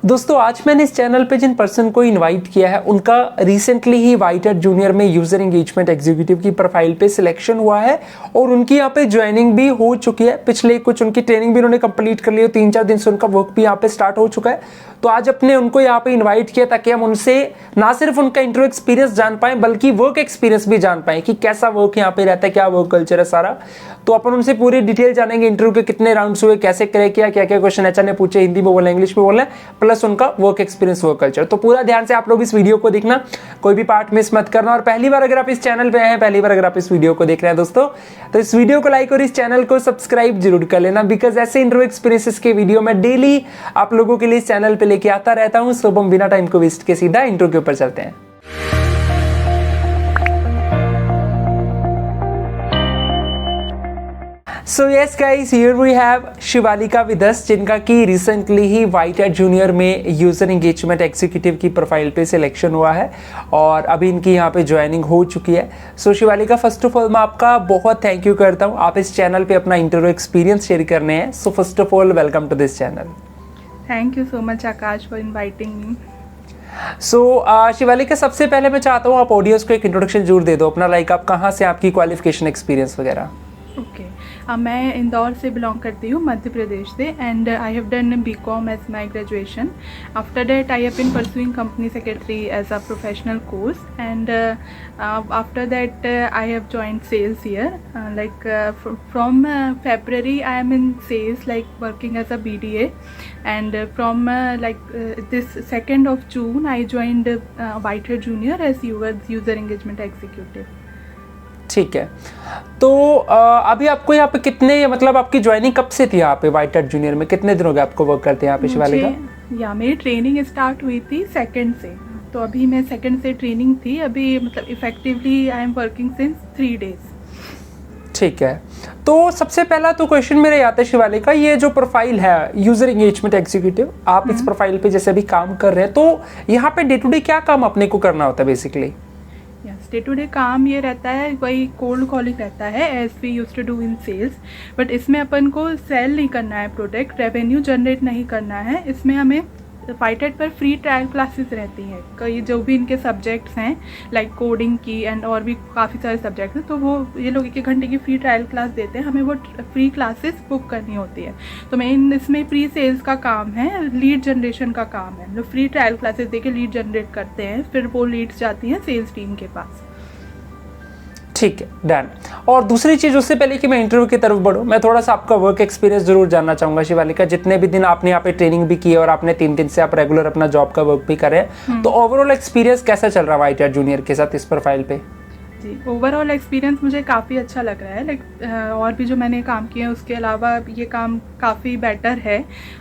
दोस्तों आज मैंने इस चैनल पे जिन पर्सन को इनवाइट किया है उनका रिसेंटली ही वाइट हैट जूनियर में यूजर एंगेजमेंट एग्जीक्यूटिव की प्रोफाइल पे सिलेक्शन हुआ है और उनकी यहाँ पे ज्वाइनिंग भी हो चुकी है। पिछले कुछ उनकी ट्रेनिंग भी उन्होंने कंप्लीट कर ली है, 3-4 दिन से उनका वर्क भी यहाँ पे स्टार्ट हो चुका है। तो आज अपने उनको यहाँ पे इन्वाइट किया ताकि हम उनसे ना सिर्फ उनका इंटरव्यू एक्सपीरियंस जान पाए बल्कि वर्क एक्सपीरियंस भी जान पाए कि कैसा वर्क यहाँ पे रहता है, क्या वर्क कल्चर है सारा। तो अपन उनसे पूरी डिटेल जानेंगे, इंटरव्यू के कितने राउंड्स हुए, कैसे करे किया, क्या क्या क्वेश्चन एचआर ने पूछे, हिंदी में बोला इंग्लिश में बोला, प्लस उनका वर्क एक्सपीरियंस वर्क कल्चर। तो पूरा ध्यान से आप लोग इस वीडियो को देखना, कोई भी पार्ट मिस मत करना। और पहली बार अगर आप इस चैनल पे आए हैं, पहली बार अगर आप इस वीडियो को देख रहे हैं दोस्तों, तो इस वीडियो को लाइक और इस चैनल को सब्सक्राइब जरूर कर लेना, बिकॉज ऐसे इंटरव्यू एक्सपीरियंसेस के वीडियो मैं डेली आप लोगों के लिए इस चैनल पे लेके आता रहता हूँ। सो हम बिना टाइम को वेस्ट के सीधा इंटरव्यू के ऊपर चलते हैं। So yes guys, here we have Shivalika with us, जिनका कि रिसेंटली ही वाइट हैट जूनियर में यूजर एंगेजमेंट एग्जीक्यूटिव की प्रोफाइल पे सिलेक्शन हुआ है और अभी इनकी यहाँ पे ज्वाइनिंग हो चुकी है। सो शिवालिका, फर्स्ट ऑफ ऑल मैं आपका बहुत थैंक यू करता हूँ, आप इस चैनल पे अपना इंटरव्यू एक्सपीरियंस शेयर करने हैं। So first of all welcome to this channel. Thank you so much Akash for inviting me. So Shivalika, सबसे पहले मैं चाहता हूँ आप ऑडियंस को एक इंट्रोडक्शन जरूर दे दो अपना, लाइक आप कहाँ से, आपकी क्वालिफिकेशन एक्सपीरियंस वगैरह। ओके, मैं इंदौर से बिलोंग करती हूँ, मध्य प्रदेश से, and I have done BCom as my graduation. After that I have been pursuing company secretary as a professional course, and after that I have joined sales here, like from February I am in sales, like working as a BDA, and from this 2nd of June I joined White Hat Junior as user engagement executive। ठीक है, तो अभी आपको यहाँ पे कितने, मतलब आपकी ज्वाइनिंग कब से थी यहाँ पे वाइट हैट जूनियर में, कितने दिन हो गए आपको वर्क करते हैं यहाँ पे शिवालिका? या मेरी ट्रेनिंग स्टार्ट हुई थी 2nd से, तो अभी मैं 2nd से ट्रेनिंग थी, अभी मतलब effectively I am working since 3 days। ठीक है, तो सबसे पहला तो क्वेश्चन मेरे आता है शिवालिका, ये जो प्रोफाइल है यूजर एंगेजमेंट एग्जीक्यूटिव, आप इस प्रोफाइल पे जैसे अभी काम कर रहे हैं, तो यहाँ पे डे टू डे क्या काम अपने को करना होता है बेसिकली? डे टू डे काम ये रहता है, वही कोल्ड कॉलिंग रहता है as we use to do in sales, but इसमें अपन को सेल नहीं करना है प्रोडक्ट, रेवेन्यू जनरेट नहीं करना है। इसमें हमें वाइट हैट पर फ्री ट्रायल क्लासेस रहती हैं, कई जो भी इनके सब्जेक्ट्स हैं लाइक कोडिंग की एंड और भी काफ़ी सारे सब्जेक्ट्स हैं, तो वो ये लोग 1 घंटे की फ्री ट्रायल क्लास देते हैं, हमें वो फ्री क्लासेस बुक करनी होती है। तो मेन इसमें प्री सेल्स का काम है, लीड जनरेशन का काम है। हम लोग फ्री ट्रायल क्लासेस देके लीड जनरेट करते हैं, फिर वो लीड्स जाती हैं सेल्स टीम के पास। ठीक है, डन। और दूसरी चीज, उससे पहले कि मैं इंटरव्यू की तरफ बढ़ूं, मैं थोड़ा सा आपका वर्क एक्सपीरियंस जरूर जानना चाहूंगा शिवालिका। जितने भी दिन आपने यहाँ पे ट्रेनिंग भी की है और आपने 3 दिन से आप रेगुलर अपना जॉब का वर्क भी कर रहे हैं, तो ओवरऑल एक्सपीरियंस कैसा चल रहा है वाइट हैट जूनियर के साथ इस प्रोफाइल पे? जी, ओवरऑल एक्सपीरियंस मुझे काफ़ी अच्छा लग रहा है, लाइक और भी जो मैंने काम किए हैं उसके अलावा ये काम काफ़ी बेटर है,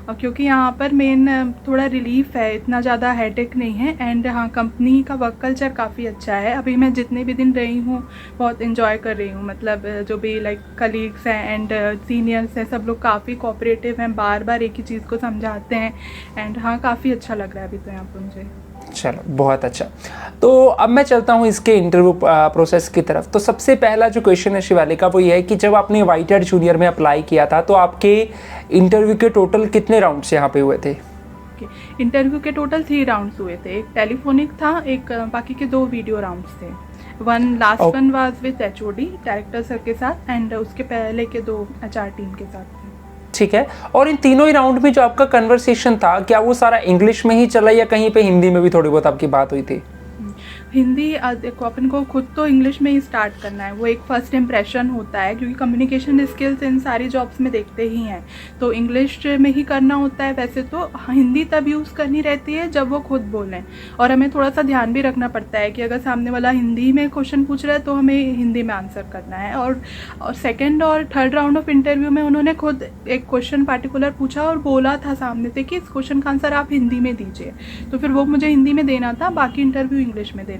और क्योंकि यहाँ पर मेन थोड़ा रिलीफ है, इतना ज़्यादा हेडेक नहीं है, एंड हाँ कंपनी का वर्क कल्चर काफ़ी अच्छा है। अभी मैं जितने भी दिन रही हूँ बहुत इन्जॉय कर रही हूँ, मतलब जो भी लाइक कलीग्स हैं एंड सीनियर्स हैं, सब लोग काफ़ी कोऑपरेटिव हैं, बार बार एक ही चीज़ को समझाते हैं, एंड हाँ काफ़ी अच्छा लग रहा है अभी तो यहाँ पर मुझे। चलो बहुत अच्छा, तो अब मैं चलता हूँ इसके इंटरव्यू प्रोसेस की तरफ। तो सबसे पहला जो क्वेश्चन है शिवालिका वो ये है कि जब आपने वाइट हैट जूनियर में अप्लाई किया था तो आपके इंटरव्यू के टोटल कितने राउंड्स यहाँ पे हुए थे? इंटरव्यू के टोटल 3 राउंड्स हुए थे, एक टेलीफोनिक था, एक बाकी के 2 वीडियो राउंड्स थे। Last one was with HOD director sir के साथ, एंड उसके पहले के 2 HR टीम के साथ। ठीक है, और इन तीनों ही राउंड में जो आपका कन्वर्सेशन था, क्या वो सारा इंग्लिश में ही चला या कहीं पे हिंदी में भी थोड़ी बहुत आपकी बात हुई थी? हिंदी देखो, अपन को खुद तो इंग्लिश में ही स्टार्ट करना है, वो एक फर्स्ट इम्प्रेशन होता है, क्योंकि कम्युनिकेशन स्किल्स इन सारी जॉब्स में देखते ही हैं, तो इंग्लिश में ही करना होता है। वैसे तो हिंदी तब यूज़ करनी रहती है जब वो खुद बोलें, और हमें थोड़ा सा ध्यान भी रखना पड़ता है कि अगर सामने वाला हिंदी में क्वेश्चन पूछ रहा है तो हमें हिंदी में आंसर करना है। और 2nd और 3rd राउंड ऑफ इंटरव्यू में उन्होंने खुद एक क्वेश्चन पार्टिकुलर पूछा और बोला था सामने से कि इस क्वेश्चन का आंसर आप हिंदी में दीजिए, तो फिर वो मुझे हिंदी में देना था, बाकी इंटरव्यू इंग्लिश में देना था।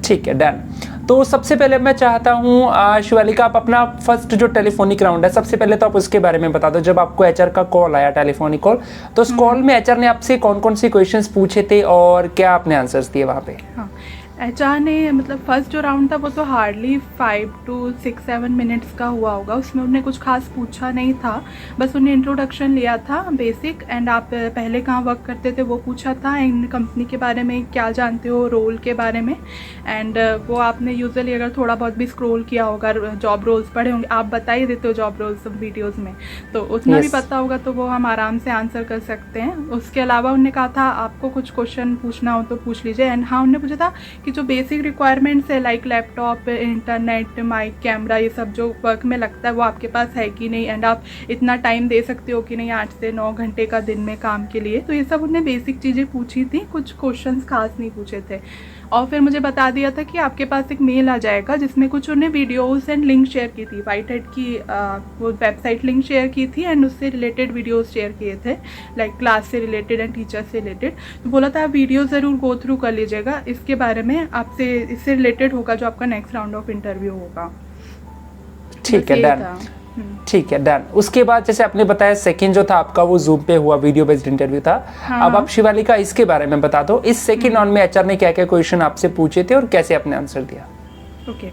ठीक है, डन। तो सबसे पहले मैं चाहता हूँ शिवालिका, आप अपना फर्स्ट जो टेलीफोनिक राउंड है, सबसे पहले तो आप उसके बारे में बता दो। जब आपको HR का कॉल आया, टेलीफोनिक कॉल, तो उस कॉल में HR ने आपसे कौन कौन से क्वेश्चंस पूछे थे और क्या आपने आंसर्स दिए वहाँ पे? हाँ, एचआर ने मतलब फर्स्ट जो राउंड था वो तो हार्डली 5 to 6-7 मिनट्स का हुआ होगा, उसमें उन्हें कुछ खास पूछा नहीं था, बस उन्हें इंट्रोडक्शन लिया था बेसिक, एंड आप पहले कहाँ वर्क करते थे वो पूछा था, एंड कंपनी के बारे में क्या जानते हो, रोल के बारे में, एंड वो आपने यूजुअली अगर थोड़ा बहुत भी स्क्रॉल किया होगा, जॉब रोल्स पढ़े होंगे, आप बता ही देते हो जॉब रोल्स वीडियोज़ में, तो उतना भी पता होगा तो वो हम आराम से आंसर कर सकते हैं। उसके अलावा उन्होंने कहा था आपको कुछ क्वेश्चन पूछना हो तो पूछ लीजिए, एंड हाँ उन्होंने पूछा था कि जो बेसिक रिक्वायरमेंट्स है like laptop, internet, mic, camera, ये सब जो वर्क में लगता है वो आपके पास है कि नहीं, एंड आप इतना टाइम दे सकते हो कि नहीं 8 से 9 घंटे का दिन में काम के लिए, तो ये सब उन्होंने बेसिक चीज़ें पूछी थी, कुछ क्वेश्चंस खास नहीं पूछे थे। और फिर मुझे बता दिया था कि आपके पास एक मेल आ जाएगा जिसमें कुछ उन्हें वीडियोस एंड लिंक शेयर की थी, व्हाइटहेड की वो वेबसाइट लिंक शेयर की थी, एंड उससे रिलेटेड वीडियोस शेयर किए थे लाइक क्लास से रिलेटेड एंड टीचर से रिलेटेड, तो बोला था आप वीडियो ज़रूर गो थ्रू कर लीजिएगा, इसके बारे में आपसे इससे रिलेटेड होगा जो आपका नेक्स्ट राउंड ऑफ इंटरव्यू होगा। ठीक है, डन। ठीक है, डन। उसके बाद जैसे आपने बताया सेकंड जो था आपका वो जूम पे हुआ वीडियो बेस्ड इंटरव्यू था। हाँ। अब आप शिवालिका इसके बारे में बता दो, इस सेकंड राउंड में एचआर ने क्या क्या क्वेश्चन आपसे पूछे थे और कैसे आपने आंसर दिया? ओके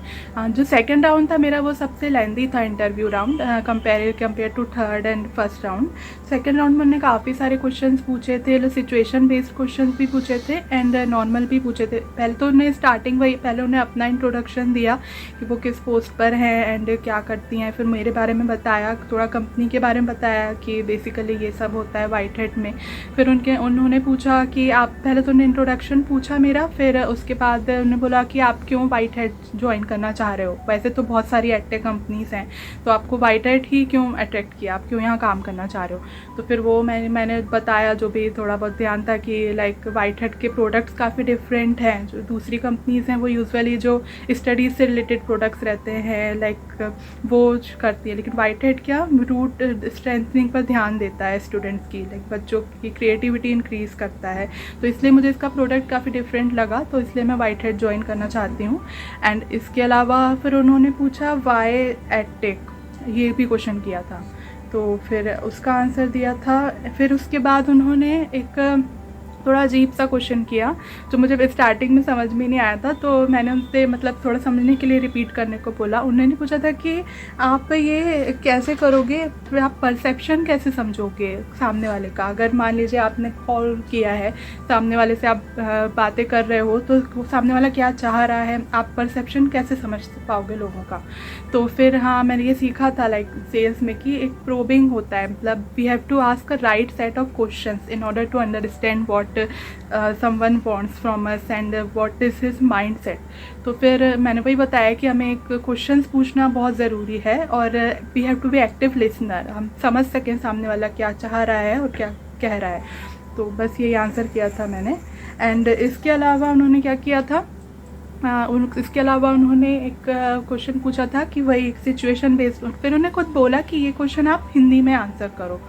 जो सेकंड राउंड था मेरा वो सबसे लेंदी था interview round compare to third and first round. Second round में उन्होंने काफ़ी सारे क्वेश्चंस पूछे थे, सिचुएशन बेस्ड क्वेश्चंस भी पूछे थे एंड नॉर्मल भी पूछे थे। पहले तो उन्हें स्टार्टिंग वही पहले उन्हें अपना इंट्रोडक्शन दिया कि वो किस पोस्ट पर हैं एंड क्या करती हैं, फिर मेरे बारे में बताया, थोड़ा कंपनी के बारे में बताया कि बेसिकली ये सब होता है व्हाइटहेड में। फिर उन्होंने पूछा कि आप पहले तो उन्हें इंट्रोडक्शन पूछा मेरा, फिर उसके बाद उन्होंने बोला कि आप क्यों व्हाइटहेड ज्वाइन करना चाह रहे हो, वैसे तो बहुत सारी एडटेक कंपनीज हैं तो आपको व्हाइटहेड ही क्यों अट्रैक्ट किया, आप क्यों यहाँ काम करना चाह रहे हो। तो फिर वो मैंने बताया जो भी थोड़ा बहुत ध्यान था कि लाइक व्हाइटहेड के प्रोडक्ट्स काफ़ी डिफरेंट हैं, जो दूसरी कंपनीज हैं वो यूजुअली जो स्टडीज़ से रिलेटेड प्रोडक्ट्स रहते हैं लाइक वो करती है, लेकिन व्हाइटहेड क्या रूट स्ट्रेंथनिंग पर ध्यान देता है स्टूडेंट्स की, लाइक बच्चों की क्रिएटिविटी इंक्रीज़ करता है, तो इसलिए मुझे इसका प्रोडक्ट काफ़ी डिफरेंट लगा, तो इसलिए मैं व्हाइटहेड ज्वाइन करना चाहती हूँ। एंड इसके अलावा फिर उन्होंने पूछा वाई एडटेक, ये भी क्वेश्चन किया था, तो फिर उसका आंसर दिया था। फिर उसके बाद उन्होंने एक थोड़ा अजीब सा क्वेश्चन किया जो मुझे स्टार्टिंग में समझ में नहीं आया था, तो मैंने उनसे मतलब थोड़ा समझने के लिए रिपीट करने को बोला। उन्होंने पूछा था कि आप ये कैसे करोगे, आप परसेप्शन कैसे समझोगे सामने वाले का, अगर मान लीजिए आपने कॉल किया है सामने वाले से, आप बातें कर रहे हो तो सामने वाला क्या चाह रहा है, आप परसेप्शन कैसे समझ पाओगे लोगों का। तो फिर हाँ मैंने ये सीखा था लाइक सेल्स में कि एक प्रोबिंग होता है, मतलब we have to ask a right set of questions in order to understand what someone wants from us and what is his mindset। तो फिर मैंने वही बताया कि हमें एक क्वेश्चंस पूछना बहुत ज़रूरी है और we have to be active listener, हम समझ सकें सामने वाला क्या चाह रहा है और क्या कह रहा है। तो बस यही आंसर किया था मैंने। एंड इसके अलावा उन्होंने क्या किया था, इसके अलावा उन्होंने एक क्वेश्चन पूछा था कि वही सिचुएशन बेस्ड, फिर उन्होंने खुद बोला कि ये क्वेश्चन आप हिंदी में आंसर करो,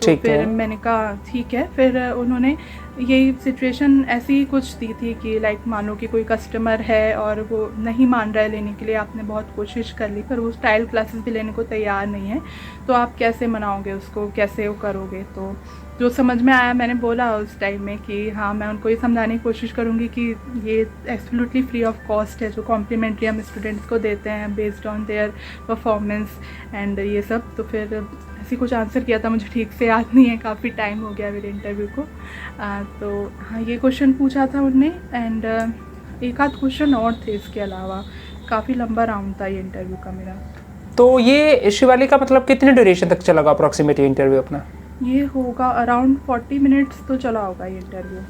तो फिर मैंने कहा ठीक है। फिर उन्होंने यही सिचुएशन ऐसी ही कुछ दी थी कि लाइक मान लो कि कोई कस्टमर है और वो नहीं मान रहा है लेने के लिए, आपने बहुत कोशिश कर ली पर वो स्टाइल क्लासेस भी लेने को तैयार नहीं है, तो आप कैसे मनाओगे उसको, कैसे वो करोगे। तो जो समझ में आया मैंने बोला उस टाइम में कि हाँ मैं उनको ये समझाने की कोशिश करूँगी कि ये एब्सोल्युटली फ्री ऑफ कॉस्ट है, जो कॉम्प्लीमेंट्री हम स्टूडेंट्स को देते हैं based on their performance and ये सब। तो फिर ऐसी कुछ आंसर किया था, मुझे ठीक से याद नहीं है, काफ़ी टाइम हो गया मेरे इंटरव्यू को। तो हाँ ये क्वेश्चन पूछा था उनने एंड एक आध क्वेश्चन और थे इसके अलावा। काफ़ी लंबा राउंड था ये इंटरव्यू का मेरा। तो ये शिवालिका मतलब कितने ड्यूरेशन तक चला अप्रॉक्सीमेटली इंटरव्यू अपना? ये होगा अराउंड 40 मिनट्स तो चला होगा ये इंटरव्यू।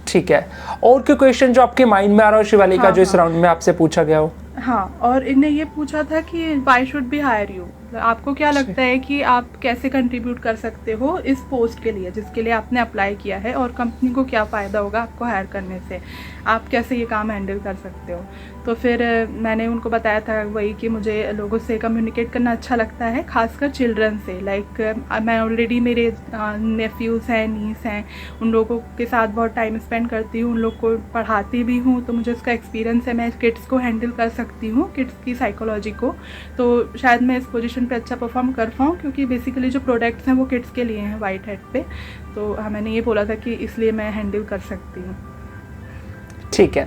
ठीक है, और कोई क्वेश्चन जो आपके माइंड में आ रहा हो शिवालिका, हाँ, जो इस राउंड में आपसे पूछा गया हो? हाँ, और इन्हें ये पूछा था कि why should be hire you, आपको क्या लगता है कि आप कैसे कंट्रीब्यूट कर सकते हो इस पोस्ट के लिए जिसके लिए आपने अप्लाई किया है, और कंपनी को क्या फ़ायदा होगा आपको हायर करने से, आप कैसे ये काम हैंडल कर सकते हो। तो फिर मैंने उनको बताया था वही कि मुझे लोगों से कम्युनिकेट करना अच्छा लगता है, खासकर चिल्ड्रन से। लाइक मैं ऑलरेडी मेरे नेफ्यूज़ हैं, नीस हैं, उन लोगों के साथ बहुत टाइम स्पेंड करती हूँ, उन लोग को पढ़ाती भी हूँ, तो मुझे उसका एक्सपीरियंस है, मैं किड्स को हैंडल कर सकती हूँ, किड्स की साइकोलॉजी को। तो शायद मैं इस पोजीशन पे अच्छा परफॉर्म कर पाऊँ, क्योंकि बेसिकली जो प्रोडक्ट्स हैं वो किड्स के लिए हैं व्हाइटहेड पे। तो मैंने ये बोला था कि इसलिए मैं हैंडल कर सकती हूँ। ठीक है,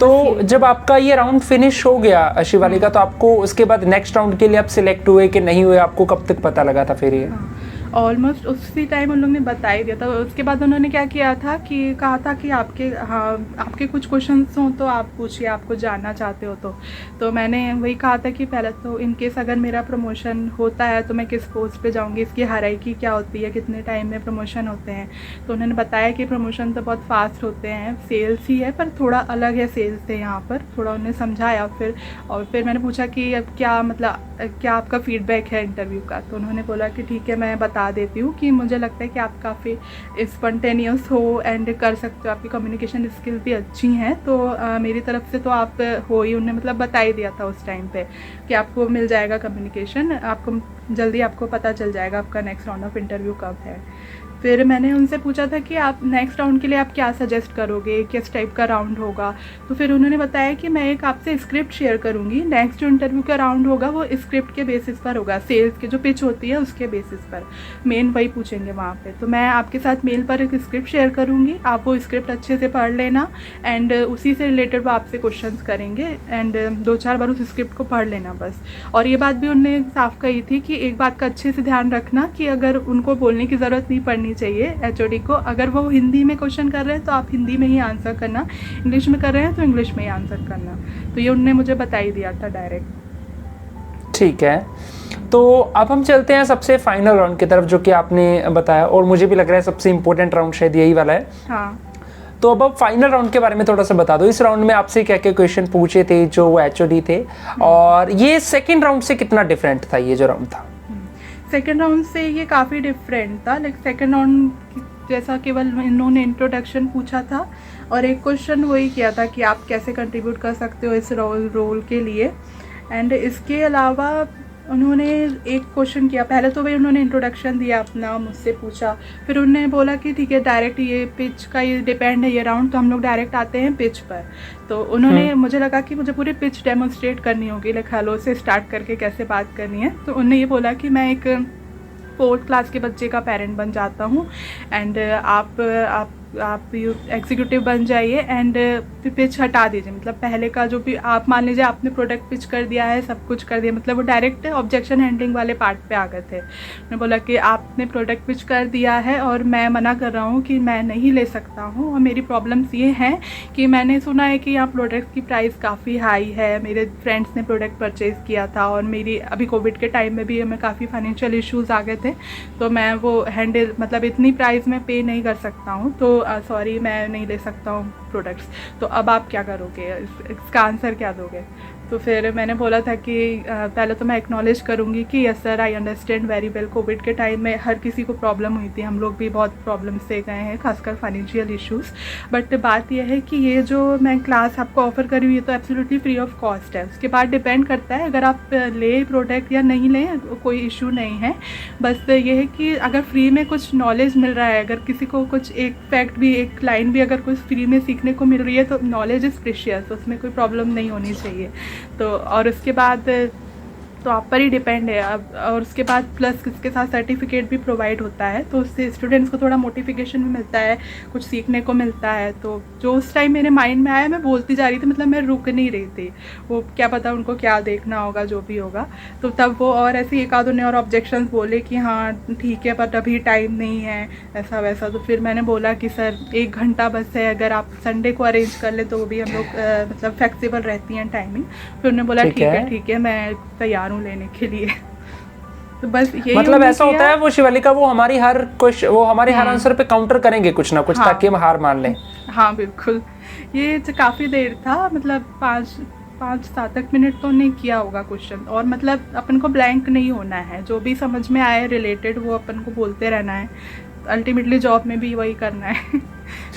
तो जब आपका ये राउंड फिनिश हो गया शिवाली का, तो आपको उसके बाद नेक्स्ट राउंड के लिए आप सिलेक्ट हुए कि नहीं हुए, आपको कब तक पता लगा था फिर ये? ऑलमोस्ट उसी टाइम उन लोग ने बता ही दिया था। उसके बाद उन्होंने क्या किया था कि कहा था कि आपके कुछ क्वेश्चंस हों तो आप पूछिए, आपको जानना चाहते हो तो मैंने वही कहा था कि पहले तो इन केस अगर मेरा प्रमोशन होता है तो मैं किस पोस्ट पे जाऊंगी, इसकी हायरार्की क्या होती है, कितने टाइम में प्रमोशन होते हैं। तो उन्होंने बताया कि प्रमोशन तो बहुत फास्ट होते हैं, सेल्स ही है पर थोड़ा अलग है सेल्स से यहाँ पर, थोड़ा उन्हें समझाया। फिर मैंने पूछा कि अब क्या आपका फीडबैक है इंटरव्यू का, तो उन्होंने बोला कि ठीक है मैं बता देती हूँ कि मुझे लगता है कि आप काफ़ी स्पॉन्टेनियस हो एंड कर सकते हो, आपकी कम्युनिकेशन स्किल भी अच्छी हैं, तो मेरी तरफ से तो आप हो ही। उन्होंने मतलब बता ही दिया था उस टाइम पे कि आपको मिल जाएगा कम्युनिकेशन, आपको जल्दी आपको पता चल जाएगा आपका नेक्स्ट राउंड ऑफ इंटरव्यू कब है। फिर मैंने उनसे पूछा था कि आप नेक्स्ट राउंड के लिए आप क्या सजेस्ट करोगे, किस टाइप का राउंड होगा। तो फिर उन्होंने बताया कि मैं एक आपसे स्क्रिप्ट शेयर करूंगी, नेक्स्ट जो इंटरव्यू का राउंड होगा वो स्क्रिप्ट के बेसिस पर होगा, सेल्स के जो पिच होती है उसके बेसिस पर मेन वही पूछेंगे वहाँ पे। तो मैं आपके साथ मेल पर एक स्क्रिप्ट शेयर करूँगी, आप वो स्क्रिप्ट अच्छे से पढ़ लेना एंड उसी से रिलेटेड वो आपसे क्वेश्चन करेंगे एंड 2-4 बार उस स्क्रिप्ट को पढ़ लेना बस। और ये बात भी उन्होंने साफ कही थी कि एक बात का अच्छे से ध्यान रखना कि अगर उनको बोलने की ज़रूरत नहीं पड़नी चाहिए एचओडी को, अगर वो हिंदी में क्वेश्चन कर रहे हैं तो आप हिंदी में ही आंसर करना, इंग्लिश में कर रहे हैं तो इंग्लिश में ही आंसर करना। तो ये उन्होंने मुझे बता ही दिया था डायरेक्ट। ठीक है, तो अब हम चलते हैं सबसे फाइनल राउंड की तरफ जो कि आपने बताया, और मुझे भी लग रहा है सबसे इंपॉर्टेंट राउंड शायद यही वाला है। हाँ, तो अब आप फाइनल राउंड के बारे में थोड़ा सा बता दो, इस राउंड में आपसे क्या क्या क्वेश्चन पूछे थे जो वो एचओडी थे, और ये सेकंड राउंड से कितना डिफरेंट था ये जो राउंड था? सेकेंड राउंड से ये काफ़ी डिफरेंट था। लाइक सेकेंड राउंड जैसा केवल इन्होंने इंट्रोडक्शन पूछा था और एक क्वेश्चन वही किया था कि आप कैसे कंट्रीब्यूट कर सकते हो इस रोल के लिए। एंड इसके अलावा उन्होंने एक क्वेश्चन किया, पहले तो वही उन्होंने इंट्रोडक्शन दिया अपना, मुझसे पूछा, फिर उन्होंने बोला कि ठीक है डायरेक्ट ये पिच का ये डिपेंड है ये राउंड, तो हम लोग डायरेक्ट आते हैं पिच पर। तो उन्होंने मुझे लगा कि मुझे पूरी पिच डेमोन्स्ट्रेट करनी होगी, लाइक हेलो से स्टार्ट करके कैसे बात करनी है। तो उन्होंने ये बोला कि मैं एक 4th क्लास के बच्चे का पेरेंट बन जाता हूँ एंड आप एग्जीक्यूटिव बन जाइए एंड पिच हटा दीजिए, मतलब पहले का जो भी आप मान लीजिए आपने प्रोडक्ट पिच कर दिया है, सब कुछ कर दिया, मतलब वो डायरेक्ट ऑब्जेक्शन हैंडलिंग वाले पार्ट पे आ गए थे। उन्होंने बोला कि आपने प्रोडक्ट पिच कर दिया है और मैं मना कर रहा हूँ कि मैं नहीं ले सकता हूँ, और मेरी प्रॉब्लम्स ये हैं कि मैंने सुना है कि यहाँ प्रोडक्ट की प्राइस काफ़ी हाई है, मेरे फ्रेंड्स ने प्रोडक्ट परचेज़ किया था और मेरी अभी कोविड के टाइम में भी हमें काफ़ी फाइनेंशियल इश्यूज़ आ गए थे, तो मैं वो हैंडल मतलब इतनी प्राइस में पे नहीं कर सकता हूँ, तो सॉरी मैं नहीं ले सकता हूँ प्रोडक्ट्स। तो अब आप क्या करोगे, इसका आंसर क्या दोगे? तो फिर मैंने बोला था कि पहले तो मैं एक्नॉलेज करूँगी कि yes sir I understand very well, Covid के टाइम में हर किसी को प्रॉब्लम हुई थी, हम लोग भी बहुत प्रॉब्लम से गए हैं, खासकर फाइनेंशियल इश्यूज़। बट बात यह है कि ये जो मैं क्लास आपको ऑफ़र करी हुई है तो एब्सोल्युटली फ्री ऑफ कॉस्ट है, उसके बाद डिपेंड करता है अगर आप ले प्रोडक्ट या नहीं लें, कोई इशू नहीं है। बस ये है कि अगर फ्री में कुछ नॉलेज मिल रहा है, अगर किसी को कुछ एक फैक्ट भी, एक लाइन भी अगर कुछ फ्री में सीखने को मिल रही है तो नॉलेज इज़ प्रेशियस, उसमें कोई प्रॉब्लम नहीं होनी चाहिए। तो और उसके बाद तो आप पर ही डिपेंड है अब, और उसके बाद प्लस इसके साथ सर्टिफिकेट भी प्रोवाइड होता है, तो उससे स्टूडेंट्स को थोड़ा मोटिफिकेशन भी मिलता है, कुछ सीखने को मिलता है। तो जो उस टाइम मेरे माइंड में आया मैं बोलती जा रही थी, मतलब मैं रुक नहीं रही थी, वो क्या पता उनको क्या देखना होगा जो भी होगा। तो तब वो और ऐसे एक आध उन्हें और ऑब्जेक्शंस बोले कि हाँ ठीक है बट अभी टाइम नहीं है ऐसा वैसा। तो फिर मैंने बोला कि सर 1 घंटा बस है, अगर आप संडे को अरेंज कर ले तो वो भी हम लोग मतलब फ्लेक्सिबल रहती हैं टाइमिंग। फिर उन्होंने बोला ठीक है मैं तैयार हूँ लेने के लिए। तो बस यही मतलब ऐसा होता है वो शिवालिका, वो हमारी हर क्वेश्चन, वो हमारे हर आंसर पे काउंटर करेंगे कुछ ना कुछ, हाँ, ताकि हम हार मान लें। हाँ बिल्कुल, ये काफ़ी देर था, मतलब 5-7 मिनट तो नहीं किया होगा क्वेश्चन, और मतलब अपन को ब्लैंक नहीं होना है, जो भी समझ में आए रिलेटेड वो अपन को बोलते रहना है, अल्टीमेटली जॉब में भी वही करना है।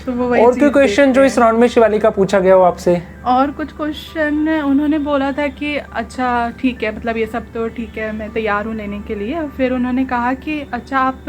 तो वो वही। और कोई क्वेश्चन जो इस राउंड में शिवालिका पूछा गया हो आपसे? और कुछ क्वेश्चन उन्होंने बोला था कि अच्छा ठीक है, मतलब ये सब तो ठीक है, मैं तैयार हूँ लेने के लिए। फिर उन्होंने कहा कि अच्छा आप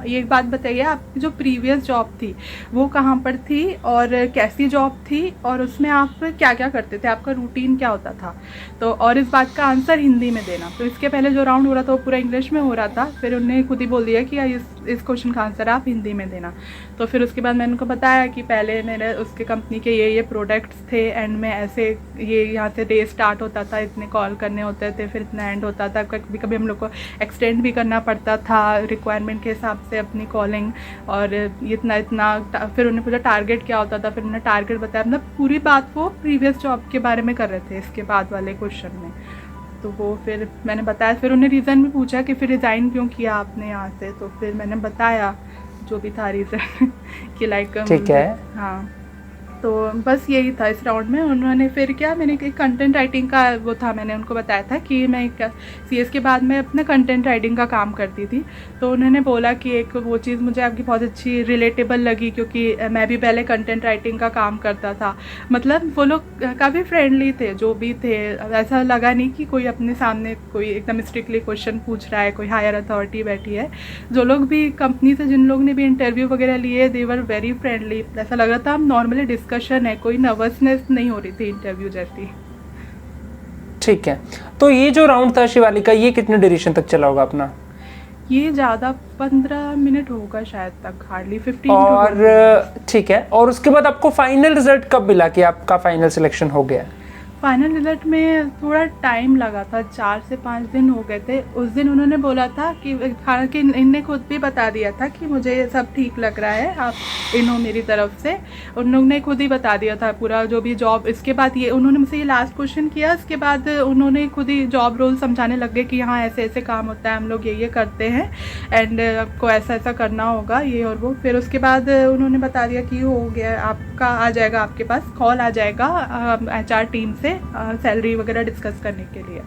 ये बात बताइए, आपकी जो प्रीवियस जॉब थी वो कहाँ पर थी और कैसी जॉब थी, और उसमें आप क्या क्या करते थे, आपका रूटीन क्या होता था। तो और इस बात का आंसर हिंदी में देना। तो इसके पहले जो राउंड हो रहा था वो पूरा इंग्लिश में हो रहा था, फिर उन्होंने खुद ही बोल दिया कि इस क्वेश्चन का आंसर आप हिंदी में देना। तो फिर उसके बाद बाद मैंने उनको बताया कि पहले मेरे उसके कंपनी के ये प्रोडक्ट्स थे एंड में ऐसे ये यहाँ से डे स्टार्ट होता था, इतने कॉल करने होते थे, फिर इतना एंड होता था, कभी कभी हम लोग को एक्सटेंड भी करना पड़ता था रिक्वायरमेंट के हिसाब से अपनी कॉलिंग, और इतना इतना फिर उन्हें पूछा टारगेट क्या होता था, फिर उन्होंने टारगेट बताया, मतलब पूरी बात वो प्रीवियस जॉब के बारे में कर रहे थे इसके बाद वाले क्वेश्चन में। तो वो फिर मैंने बताया, फिर उन्हें रीज़न भी पूछा कि फिर रिज़ाइन क्यों किया आपने यहाँ से, तो फिर मैंने बताया जो भी था रीज़न कि लाइक ठीक है। हाँ, तो बस यही था इस राउंड में। उन्होंने फिर क्या, मैंने एक कंटेंट राइटिंग का वो था, मैंने उनको बताया था कि मैं CS के बाद मैं अपना कंटेंट राइटिंग का काम करती थी, तो उन्होंने बोला कि एक वो चीज़ मुझे आपकी बहुत अच्छी रिलेटेबल लगी, क्योंकि मैं भी पहले कंटेंट राइटिंग का काम करता था। मतलब वो लोग काफ़ी फ्रेंडली थे जो भी थे, ऐसा लगा नहीं कि कोई अपने सामने कोई एकदम स्ट्रिक्टली क्वेश्चन पूछ रहा है, कोई हायर अथॉरिटी बैठी है। जो लोग भी कंपनी से, जिन लोग ने भी इंटरव्यू वगैरह लिए, दे वर वेरी फ्रेंडली। ऐसा लग रहा था हम नॉर्मली डिस्कशन है, कोई नर्वसनेस नहीं हो रही थी इंटरव्यू जैसी। ठीक है, तो ये जो राउंड था शिवाली का, ये कितने ड्यूरेशन तक चला होगा अपना? ये ज़्यादा 15 मिनट होगा शायद तक, हार्डली 15। और ठीक है, और उसके बाद आपको फाइनल रिजल्ट कब मिला कि आपका फाइनल सिलेक्शन हो गया? फाइनल रिजल्ट में थोड़ा टाइम लगा था, 4 से 5 दिन हो गए थे। उस दिन उन्होंने बोला था कि हालांकि इनने खुद भी बता दिया था कि मुझे ये सब ठीक लग रहा है, आप इन हो मेरी तरफ से, उन लोग ने खुद ही बता दिया था पूरा जो भी जॉब। इसके बाद ये उन्होंने मुझसे ये लास्ट क्वेश्चन किया, इसके बाद उन्होंने खुद ही जॉब रोल समझाने लग गए कि हाँ ऐसे ऐसे काम होता है, हम लोग ये करते हैं एंड आपको ऐसा ऐसा करना होगा, ये और वो। फिर उसके बाद उन्होंने बता दिया कि हो गया, आपका आ जाएगा, आपके पास कॉल आ जाएगा HR टीम से सैलरी वगैरह डिस्कस करने के लिए।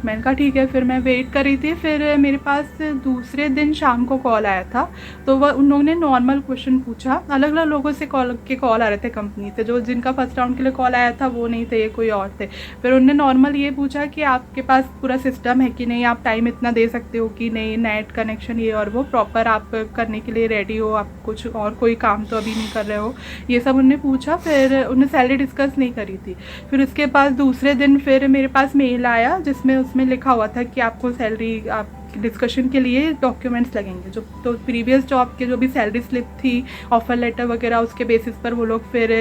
मैंने कहा ठीक है। फिर मैं वेट कर रही थी, फिर मेरे पास दूसरे दिन शाम को कॉल आया था, तो वह उन लोगों ने नॉर्मल क्वेश्चन पूछा। अलग अलग लोगों से कॉल आ रहे थे कंपनी से, जो जिनका फर्स्ट राउंड के लिए कॉल आया था वो नहीं थे, ये कोई और थे। फिर उन्होंने नॉर्मल ये पूछा कि आपके पास पूरा सिस्टम है कि नहीं, आप टाइम इतना दे सकते हो कि नहीं, नेट कनेक्शन ये और वो प्रॉपर आप करने के लिए रेडी हो, आप कुछ और कोई काम तो अभी नहीं कर रहे हो, ये सब उन्होंने पूछा। फिर उन्होंने सैलरी डिस्कस नहीं करी थी। फिर उसके पास दूसरे दिन फिर मेरे पास मेल आया जिसमें उसमें लिखा हुआ था कि आपको सैलरी, आप डिस्कशन के लिए डॉक्यूमेंट्स लगेंगे, जो तो प्रीवियस जॉब के जो भी सैलरी स्लिप थी, ऑफर लेटर वगैरह, उसके बेसिस पर वो लोग फिर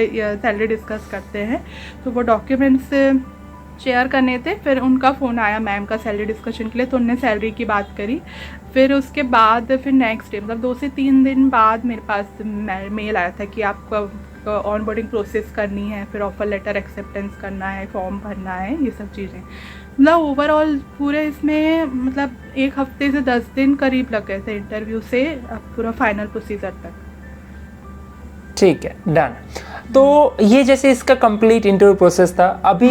सैलरी डिस्कस करते हैं। तो वो डॉक्यूमेंट्स शेयर करने थे। फिर उनका फ़ोन आया मैम का सैलरी डिस्कशन के लिए, तो उनने सैलरी की बात करी। फिर उसके बाद फिर नेक्स्ट डे, मतलब 2 से 3 दिन बाद मेरे पास मेल आया था कि आपको ऑन बोर्डिंग प्रोसेस करनी है, फिर ऑफर लेटर एक्सेप्टेंस करना है, फॉर्म भरना है, ये सब चीज़ें। मतलब ओवरऑल पूरे इसमें मतलब 1 हफ्ते से 10 दिन करीब लग गए थे इंटरव्यू से पूरा फाइनल प्रोसीजर तक। ठीक है, डन। तो ये जैसे इसका कंप्लीट इंटरव्यू प्रोसेस था। अभी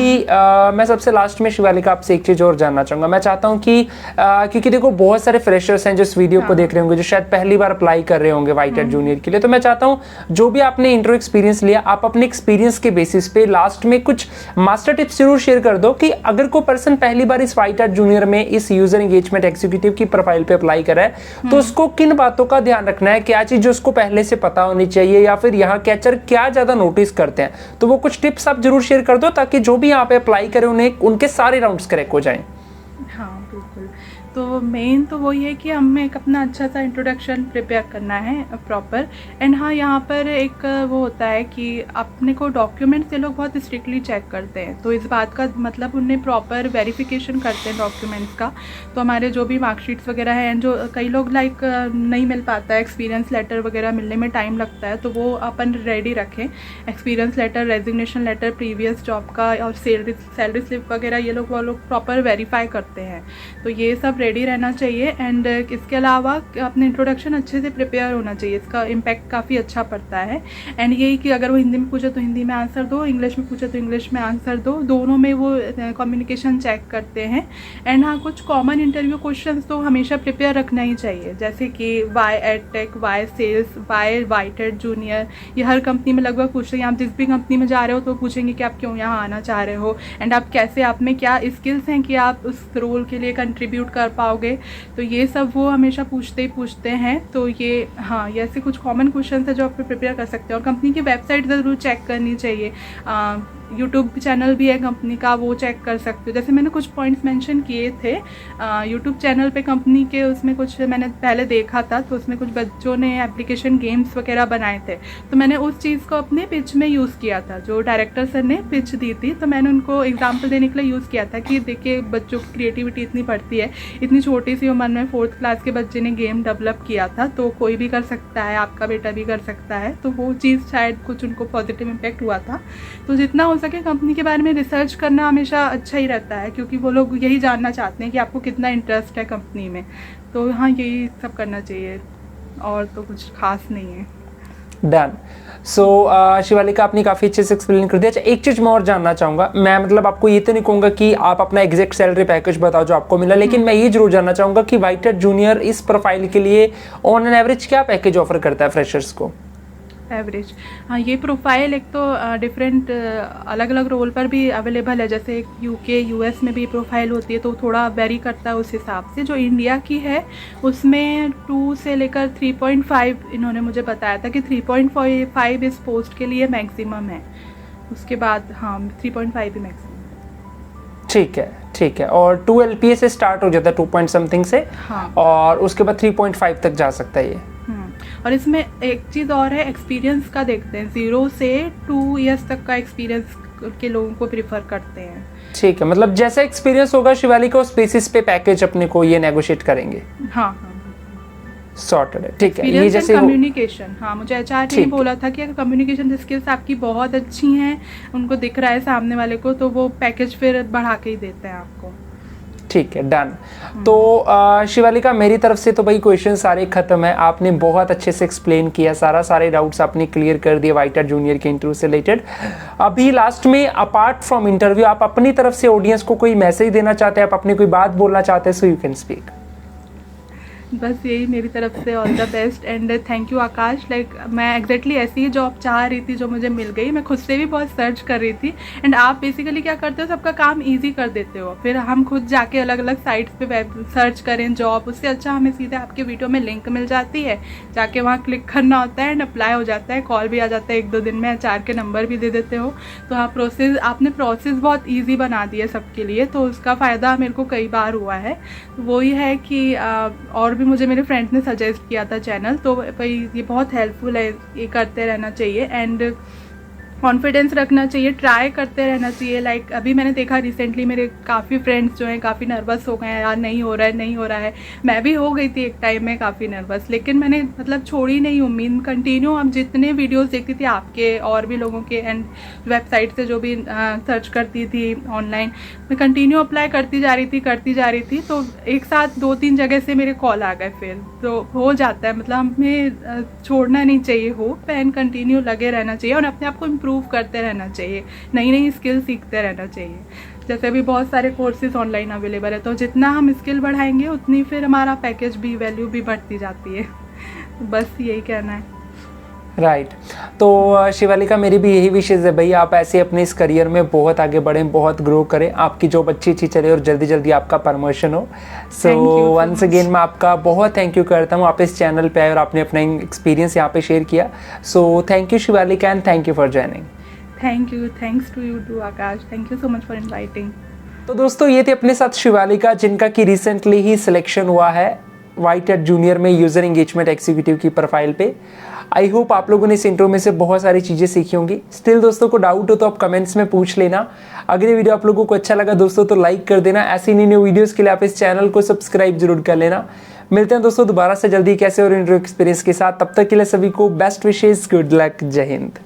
मैं सबसे लास्ट में शिवालिका आपसे एक चीज़ और जानना चाहूँगा। मैं चाहता हूँ कि क्योंकि देखो बहुत सारे फ्रेशर्स हैं जो इस वीडियो को देख रहे होंगे, जो शायद पहली बार अप्लाई कर रहे होंगे वाइट हैट जूनियर के लिए। तो मैं चाहता हूँ जो भी आपने इंटरव्यू एक्सपीरियंस लिया, आप अपने एक्सपीरियंस के बेसिस पे लास्ट में कुछ मास्टर टिप्स जरूर शेयर कर दो कि अगर कोई पर्सन पहली बार इस वाइट हैट जूनियर में इस यूजर एंगेजमेंट एग्जीक्यूटिव की प्रोफाइल पे अप्लाई करा है, तो उसको किन बातों का ध्यान रखना है, क्या चीज़ उसको पहले से पता होनी चाहिए, या फिर यहाँ कैचर क्या ज़्यादा नोटिस करते हैं। तो वो कुछ टिप्स आप जरूर शेयर कर दो ताकि जो भी यहाँ पे अप्लाई करें उन्हें उनके सारे राउंड्स करेक्ट हो जाएं। हाँ बिल्कुल। तो मेन तो वही है कि हमें एक अपना अच्छा सा इंट्रोडक्शन प्रिपेयर करना है प्रॉपर। एंड हाँ, यहाँ पर एक वो होता है कि अपने को डॉक्यूमेंट्स ये लोग बहुत स्ट्रिक्टली चेक करते हैं, तो इस बात का मतलब उन्हें प्रॉपर वेरिफिकेशन करते हैं डॉक्यूमेंट्स का। तो हमारे जो भी मार्कशीट्स वगैरह हैं, एंड जो कई लोग लाइक नहीं मिल पाता है, एक्सपीरियंस लेटर वगैरह मिलने में टाइम लगता है, तो वो अपन रेडी रखें। Experience letter, resignation letter, previous job का और सैलरी स्लिप वगैरह, ये लोग वो लोग प्रॉपर वेरीफाई करते हैं, तो ये सब रेडी रहना चाहिए। एंड इसके अलावा अपने इंट्रोडक्शन अच्छे से प्रिपेयर होना चाहिए, इसका इम्पैक्ट काफ़ी अच्छा पड़ता है। एंड यही कि अगर वो हिंदी में पूछे तो हिंदी में आंसर दो, इंग्लिश में पूछे तो इंग्लिश में आंसर दो, दोनों में वो कम्युनिकेशन चेक करते हैं। एंड हाँ, कुछ कॉमन इंटरव्यू क्वेश्चंस तो हमेशा प्रिपेयर रखना ही चाहिए, जैसे कि why edtech, why sales, why White Hat Junior, ये हर कंपनी में लगभग पूछते हैं। आप जिस भी कंपनी में जा रहे हो तो पूछेंगे कि आप क्यों यहाँ आना चाह रहे हो, एंड आप कैसे, आप में क्या स्किल्स हैं कि आप उस रोल के लिए कंट्रीब्यूट कर पाओगे। तो ये सब वो हमेशा पूछते हैं। तो ये हाँ, ये ऐसे कुछ कॉमन क्वेश्चन है जो आप प्रिपेयर कर सकते हैं। और कंपनी की वेबसाइट ज़रूर चेक करनी चाहिए। यूट्यूब चैनल भी है कंपनी का, वो चेक कर सकते हो। जैसे मैंने कुछ पॉइंट्स मेंशन किए थे यूट्यूब चैनल पे कंपनी के, उसमें कुछ मैंने पहले देखा था, तो उसमें कुछ बच्चों ने एप्लीकेशन गेम्स वगैरह बनाए थे, तो मैंने उस चीज़ को अपने पिच में यूज़ किया था। जो डायरेक्टर सर ने पिच दी थी, तो मैंने उनको एग्जाम्पल देने के लिए यूज़ किया था कि देखिए बच्चों की क्रिएटिविटी इतनी बढ़ती है, इतनी छोटी सी उम्र में 4th क्लास के बच्चे ने गेम डेवलप किया था, तो कोई भी कर सकता है, आपका बेटा भी कर सकता है। तो वो चीज़ शायद कुछ उनको पॉजिटिव इम्पैक्ट हुआ था। तो जितना हो सके कंपनी के बारे में रिसर्च करना हमेशा अच्छा ही रहता है, क्योंकि वो लोग यही जानना चाहते हैं कि आपको कितना इंटरेस्ट है कंपनी में। तो हाँ, यही सब करना चाहिए, और तो कुछ खास नहीं है। डन। सो शिवालिका, आपने काफ़ी अच्छे से एक्सप्लेन कर दिया। अच्छा, एक चीज़ मैं और जानना चाहूँगा, मैं मतलब आपको ये तो नहीं कहूँगा कि आप अपना एग्जैक्ट सैलरी पैकेज बताओ जो आपको मिला, लेकिन मैं ये जरूर जानना चाहूँगा कि वाइट जूनियर इस प्रोफाइल के लिए ऑन एन एवरेज क्या पैकेज ऑफर करता है फ्रेशर्स को? एवरेज, हाँ, ये प्रोफाइल एक तो डिफरेंट अलग अलग रोल पर भी अवेलेबल है। जैसे यूके यूएस में भी प्रोफाइल होती है, तो थोड़ा वेरी करता है उस हिसाब से। जो इंडिया की है उसमें 2 से लेकर 3.5 इन्होंने मुझे बताया था कि 3.5 इस पोस्ट के लिए मैक्सिमम है। उसके बाद हाँ 3.5 ही मैक्सिमम। ठीक है, ठीक है। और 2 LPA से स्टार्ट हो जाता है 2 पॉइंट समथिंग से, हाँ, और उसके बाद 3.5 तक जा सकता है ये। और इसमें एक चीज़ और है, एक्सपीरियंस का देखते हैं। 0 से 2 ईयर्स तक का एक्सपीरियंस के लोगों को प्रीफर करते हैं। ठीक है, मतलब जैसा एक्सपीरियंस होगा शिवालिका उस बेसिस पे पैकेज अपने को ये नेगोशिएट करेंगे। हाँ, सॉर्टेड है, ठीक है। ये जैसे कम्युनिकेशन, हाँ, मुझे एचआर ने बोला था कि अगर कम्युनिकेशन स्किल्स आपकी बहुत अच्छी हैं, उनको दिख रहा है सामने वाले को, तो वो पैकेज फिर बढ़ा के ही देते हैं आपको। ठीक है, डन। तो शिवालिका, मेरी तरफ से तो भाई क्वेश्चन सारे खत्म है। आपने बहुत अच्छे से एक्सप्लेन किया, सारे डाउट्स आपने क्लियर कर दिए वाइट जूनियर के इंटरव्यू से रिलेटेड। अभी लास्ट में, अपार्ट फ्रॉम इंटरव्यू, आप अपनी तरफ से ऑडियंस को कोई मैसेज देना चाहते हैं, आप अपनी कोई बात बोलना चाहते हैं, सो यू कैन स्पीक। बस यही मेरी तरफ से, all the best and thank you Akash. Like मैं एग्जैक्टली ऐसी ही जॉब चाह रही थी जो मुझे मिल गई। मैं खुद से भी बहुत सर्च कर रही थी, एंड आप बेसिकली क्या करते हो, सबका काम इजी कर देते हो। फिर हम खुद जाके अलग अलग साइट्स पे वेब सर्च करें जॉब, उससे अच्छा हमें सीधे आपके वीडियो में लिंक मिल जाती है, जाके वहाँ क्लिक करना होता है एंड अप्लाई हो जाता है, कॉल भी आ जाता है 1-2 दिन में, एचआर के नंबर भी दे देते हो। तो हाँ, आपने प्रोसेस बहुत ईजी बना दी है सबके लिए, तो उसका फ़ायदा मेरे को कई बार हुआ है। वो ही है कि और भी मुझे मेरे फ्रेंड्स ने सजेस्ट किया था चैनल, तो भाई ये बहुत हेल्पफुल है, ये करते रहना चाहिए एंड कॉन्फिडेंस रखना चाहिए, ट्राई करते रहना चाहिए। लाइक अभी मैंने देखा रिसेंटली मेरे काफ़ी फ्रेंड्स जो हैं काफ़ी नर्वस हो गए हैं, यार नहीं हो रहा है। मैं भी हो गई थी एक टाइम में काफ़ी नर्वस, लेकिन मैंने मतलब छोड़ी नहीं उम्मीद, कंटिन्यू। अब जितने वीडियोस देखती थी आपके और भी लोगों के एंड वेबसाइट से जो भी सर्च करती थी ऑनलाइन, मैं कंटिन्यू अप्लाई करती जा रही थी। तो एक साथ 2-3 जगह से मेरे कॉल आ गए, फिर तो हो जाता है। मतलब हमें छोड़ना नहीं चाहिए होप, एंड कंटिन्यू लगे रहना चाहिए और अपने आप को इम्प्रूव करते रहना चाहिए, नई स्किल सीखते रहना चाहिए। जैसे अभी बहुत सारे कोर्सेज ऑनलाइन अवेलेबल है, तो जितना हम स्किल बढ़ाएंगे उतनी फिर हमारा पैकेज भी, वैल्यू भी बढ़ती जाती है। बस यही कहना है। राइट। तो शिवालिका, मेरी भी यही विशेष है भाई, आप ऐसे अपने इस करियर में बहुत आगे बढ़ें, बहुत ग्रो करें, आपकी जॉब अच्छी चले और जल्दी जल्दी आपका प्रमोशन हो। सो वंस अगेन मैं आपका बहुत थैंक यू करता हूँ, आप इस चैनल पे आए और आपने अपना एक्सपीरियंस यहाँ पे शेयर किया। So thank you Shivalika and thank you for joining. Thanks to you too Akash, thank you so much for inviting. तो दोस्तों, ये थे अपने साथ शिवालिका, जिनका कि रिसेंटली ही सिलेक्शन हुआ है वाइट जूनियर में यूजर एंगेजमेंट एग्जीक्यूटिव की प्रोफाइल पे। आई होप आप लोगों ने इस इंट्रो में से बहुत सारी चीज़ें सीखी होंगी। स्टिल दोस्तों को डाउट हो तो आप कमेंट्स में पूछ लेना। अगर ये वीडियो आप लोगों को अच्छा लगा दोस्तों तो लाइक कर देना। ऐसी नई वीडियोस के लिए आप इस चैनल को सब्सक्राइब जरूर कर लेना। मिलते हैं दोस्तों दोबारा से जल्दी कैसे और इंट्रो एक्सपीरियंस के साथ। तब तक के लिए सभी को बेस्ट विशेष, गुड लक, जय हिंद।